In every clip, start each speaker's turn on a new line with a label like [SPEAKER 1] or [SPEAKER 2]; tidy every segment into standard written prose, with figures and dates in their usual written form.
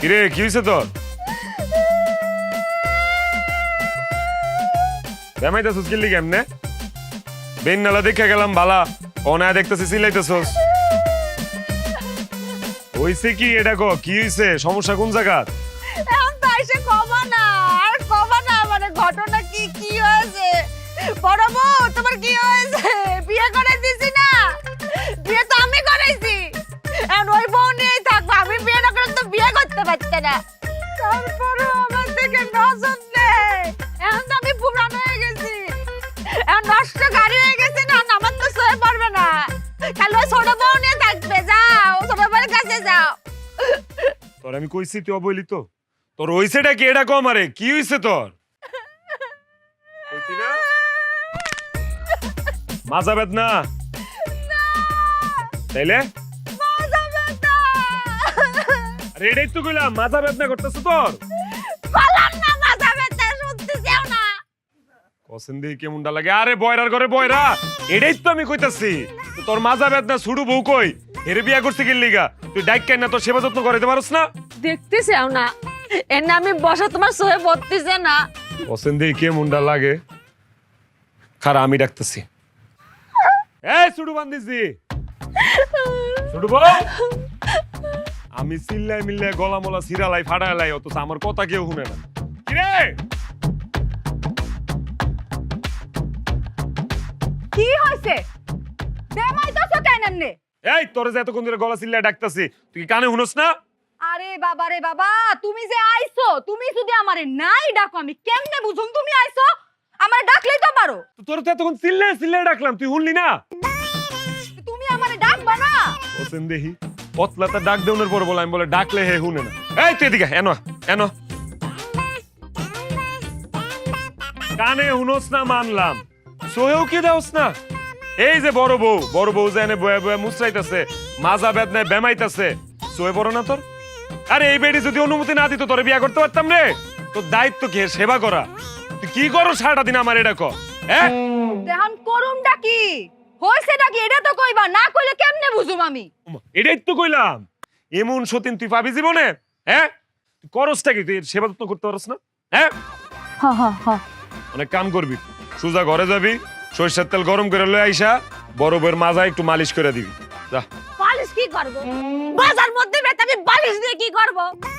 [SPEAKER 1] কিরে কি হয়েছে তোর? বেমাইতেছিস কিল্লি কেমনে? বেন নালা দেখে গেলাম বালা, অনায় দেখতেছি সিলাইতেছস। হইছে কি এটা কো? কি হইছে? সমস্যা কোন জায়গা?
[SPEAKER 2] এখন তো এসে কমা না, আর কমা না, মানে ঘটনা কি কি হয়েছে? বড় বউ তোমার কি হয়েছে? বিয়ে করে দিছি না? বিয়ে তো আমি করাইছি। এখন ওই বউ নিয়েই থাকবো, আমি বিয়ে না করলে তো বিয়ে করতে পারতে না। তারপরে আমার থেকে নজর নেই। এখন তো আমি পুরান হয়ে গেছি, এখন নষ্ট গাড়ি হয়ে গেছে না, আমার তো সয়ে পড়বে না। খালি ওই ছোট বউ নিয়ে থাকবে, যাও ছোট বউয়ের কাছে যাও।
[SPEAKER 1] তোর আমি কইছি তুই অবইলি তো? তোর হইছেটা কি এটা কম? আরে কি হইছে তোর? কইছি না মাজা বেদনা? তাইলে
[SPEAKER 2] মাজা ব্যথা।
[SPEAKER 1] আরে এটাই তো কইলাম, মাজা বেদনা করতেছ তোর?
[SPEAKER 2] বললাম না মাজা ব্যথা, শুনতে যাও না।
[SPEAKER 1] পছন্দ কেমনটা লাগে? আরে বয়রার ঘরে বয়রা, এটাই তো আমি কইতাছি। তো তোর মাজা বেদনা ছুড়ু বউ কই? এরে বিয়া করতে গেলি লিগা তুই ডাইক কেন না তোর সেবা যত্ন করতে পারছ না?
[SPEAKER 2] দেখতে চাও না, এর নামে বসা তোমার সহে বলতেছে না।
[SPEAKER 1] পছন্দ কেমনটা লাগে? খারা আমি ডাকতেছি। এই ছুড়ু বান্দিছি, ছুড়ু বউ। আমি চিল্লাই মিল্লাই গলা মলা সিরালাই ফাড়ালাই, অথচ আমার কথা কেউ শুনে না। কিরে
[SPEAKER 2] কি হইছে? দেমাই তো কেন এমনে?
[SPEAKER 1] এই তোর যে এতক্ষণ ধরে গলা চিল্লাই ডাকতেছি, তুই কি কানে শুনস না?
[SPEAKER 2] আরে বাবা রে বাবা, তুমি যে আইছো, তুমি যদি আমারে নাই ডাকো আমি কেমনে বুঝুম তুমি আইছো? আমারে ডাকলেই তো পারো।
[SPEAKER 1] তো তোর তো এতক্ষণ চিল্লাই চিল্লাই ডাকলাম, তুই শুনলি না?
[SPEAKER 2] তুমি আমারে ডাকবা না?
[SPEAKER 1] ওসেন দেহি পতলাটা ডাক দেউনের পর বলে, আমি বলে ডাকলে হে শুনে না। এই তুই এদিকে এনো এনো। কানে শুনস না মানলাম, সোহেও কি দেওস না? এই যে বড় বউ যে এনে বয়ে বয়ে মুচড়াইতেছে, মাজা বেদনায় বেমাইতেছে, সোহে বড় না তোর? আরে এই বেডি যদি অনুমতি না দিত তোরে বিয়া করতে পারতাম রে? তোর দায়িত্ব কি এর সেবা করা? তুই কি করো সারাটা দিন আমার এটা কর? হ্যাঁ
[SPEAKER 2] দেহান করুমটা কি হইছেটা কি এটা তো কইবা, না কইলে কেমনে বুঝুম আমি?
[SPEAKER 1] এটাই তো কইলাম, এমন সতীন তুই পাবি জীবনে? হ্যাঁ তুই করসটা কি? তুই এর সেবা যত্ন করতে পারস না? হ্যাঁ
[SPEAKER 2] হা হা হা।
[SPEAKER 1] অনেক কাম করবি, সোজা ঘরে যাবি, সরিষার তেল গরম করে লয়ে আইসা বড় বউয়ের মাজা একটু মালিশ করে দিবি। যা।
[SPEAKER 2] বালিশ কি করব? বাজার মধ্যে বেটা আমি বালিশ দিয়ে কি করব?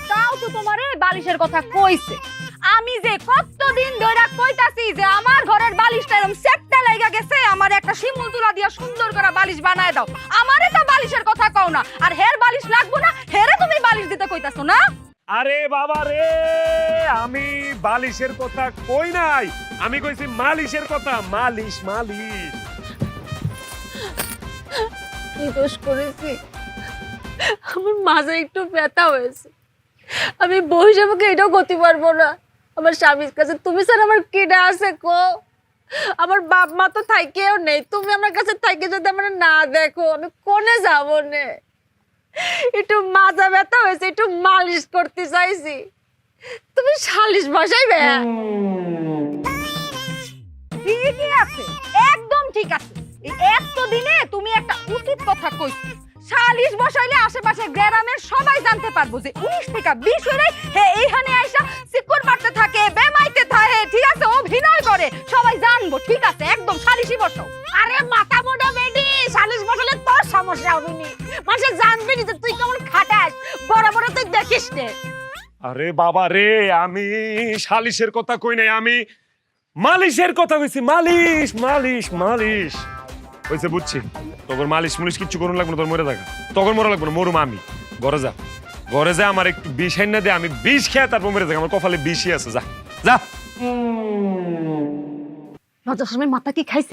[SPEAKER 2] তাও তো তোমারে বালিশের কথা কইছে। আমি যে কতদিন ধরে কইতাছি যে আমার ঘরের বালিশটা এরকম সেটটা লাগা গেছে, আমার একটা শিমুল তুলা দিয়া সুন্দর করে বালিশ বানায় দাও। আমারে তো বালিশের কথা কও না, আর হের বালিশ লাগবো না, হেরে তুমি বালিশ দিতে কইতাছো না?
[SPEAKER 1] আরে বাবা রে, আমি বালিশের কথা কই নাই, আমি কইছি মালিশের কথা। মালিশ মালিশ।
[SPEAKER 2] কি দোষ করেছি? আমার মাঝে একটু ব্যথা হয়েছে, আমি বউ হিসেবে এটাও করতে পারবো না। আমার স্বামীর কাছে তুমি স্যার আমার কেডা আছে কো? আমার বাপ মা তো থাইকেও নেই, তুমি আমার কাছে থাইকে যদি আমার না দেখো আমি কোনে যাবো নে? একটু মাজা ব্যথা হয়েছে, একটু মালিশ করতে চাইছি, তুমি সালিশ বসাইবে? ঠিকই আছে, একদম ঠিক আছে। এই এতদিনে তুমি একটা উচিত কথা কইছো। সালিশ বসাইলে আশেপাশে গ্রামের সবাই জানতে পারবো যে 19 থেকে 20 হইলে হে এইখানে আইসা সিকুর মারতে থাকে, বেমাইতে থাকে, ঠিক আছে, অভিনয় করে, সবাই জানবো। ঠিক আছে, একদম সালিশই বসাও। আরে মাথা মোটা বেডি, সালিশ বসালে তোর সমস্যা হবে নি, মানুষ জানবে নি যে তুই কেমন খাটাস, বড় বড় তুই দেখিস নে।
[SPEAKER 1] আরে বাবা রে, আমি সালিশের কথা কই নাই, আমি মালিশের কথা কইছি। মালিশ মালিশ মালিশ হইছে, বুঝছি। তোর মালিশ মুলিশ কিচ্ছু করুন লাগবে না, তোর মরে থাকা তখন মরা লাগবে না, মরুম আমি। ঘরে যা, ঘরে যা, আমার একটু বিষ আইনা দে, আমি বিষ খেয়ে তারপর মরে থাকা, আমার কপালে বিষই আছে। যা যা।
[SPEAKER 2] লজ্জার সময় মাথা কি খাইছে?